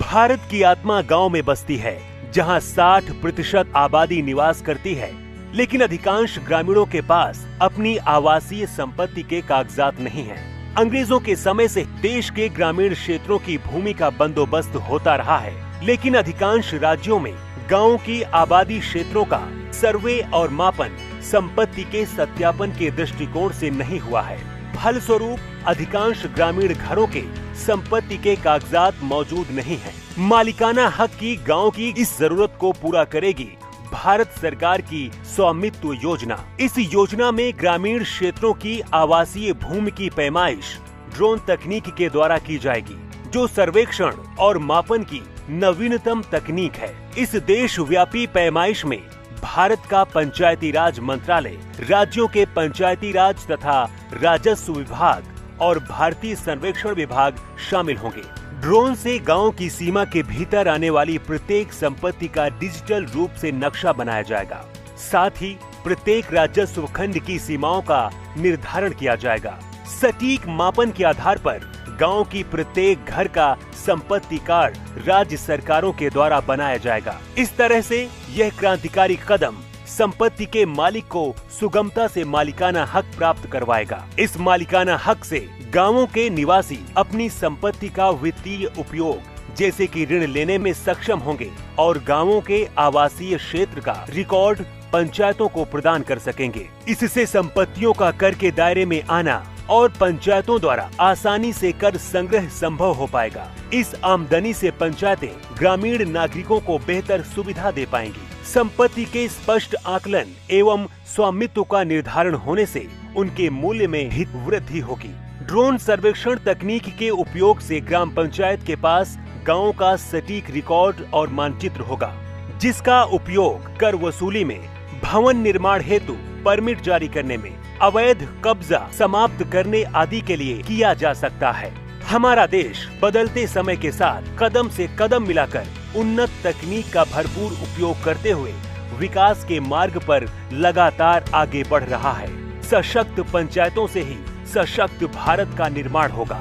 भारत की आत्मा गांव में बसती है, जहां 60% आबादी निवास करती है, लेकिन अधिकांश ग्रामीणों के पास अपनी आवासीय संपत्ति के कागजात नहीं हैं। अंग्रेजों के समय से देश के ग्रामीण क्षेत्रों की भूमि का बंदोबस्त होता रहा है, लेकिन अधिकांश राज्यों में गांवों की आबादी क्षेत्रों का सर्वे और मापन संपत्ति के सत्यापन के दृष्टिकोण से नहीं हुआ है। फलस्वरूप अधिकांश ग्रामीण घरों के संपत्ति के कागजात मौजूद नहीं हैं। मालिकाना हक की गांव की इस जरूरत को पूरा करेगी भारत सरकार की स्वामित्व योजना। इस योजना में ग्रामीण क्षेत्रों की आवासीय भूमि की पैमाइश ड्रोन तकनीक के द्वारा की जाएगी, जो सर्वेक्षण और मापन की नवीनतम तकनीक है। इस देशव्यापी पैमाइश में भारत का पंचायती राज मंत्रालय, राज्यों के पंचायती राज तथा राजस्व विभाग और भारतीय सर्वेक्षण विभाग शामिल होंगे। ड्रोन से गांव की सीमा के भीतर आने वाली प्रत्येक संपत्ति का डिजिटल रूप से नक्शा बनाया जाएगा। साथ ही प्रत्येक राजस्व खंड की सीमाओं का निर्धारण किया जाएगा। सटीक मापन के आधार पर गांव की प्रत्येक घर का संपत्ति कार्ड राज्य सरकारों के द्वारा बनाया जाएगा। इस तरह से यह क्रांतिकारी कदम संपत्ति के मालिक को सुगमता से मालिकाना हक प्राप्त करवाएगा। इस मालिकाना हक से गांवों के निवासी अपनी संपत्ति का वित्तीय उपयोग जैसे कि ऋण लेने में सक्षम होंगे और गांवों के आवासीय क्षेत्र का रिकॉर्ड पंचायतों को प्रदान कर सकेंगे। इससे संपत्तियों का कर के दायरे में आना और पंचायतों द्वारा आसानी से कर संग्रह संभव हो पाएगा। इस आमदनी से पंचायतें ग्रामीण नागरिकों को बेहतर सुविधा दे पाएंगी। संपत्ति के स्पष्ट आकलन एवं स्वामित्व का निर्धारण होने से उनके मूल्य में हित वृद्धि होगी। ड्रोन सर्वेक्षण तकनीक के उपयोग से ग्राम पंचायत के पास गाँव का सटीक रिकॉर्ड और मानचित्र होगा, जिसका उपयोग कर वसूली में, भवन निर्माण हेतु परमिट जारी करने में, अवैध कब्जा समाप्त करने आदि के लिए किया जा सकता है। हमारा देश बदलते समय के साथ कदम से कदम मिलाकर उन्नत तकनीक का भरपूर उपयोग करते हुए विकास के मार्ग पर लगातार आगे बढ़ रहा है। सशक्त पंचायतों से ही सशक्त भारत का निर्माण होगा।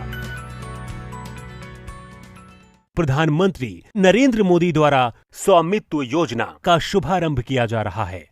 प्रधानमंत्री नरेंद्र मोदी द्वारा स्वामित्व योजना का शुभारंभ किया जा रहा है।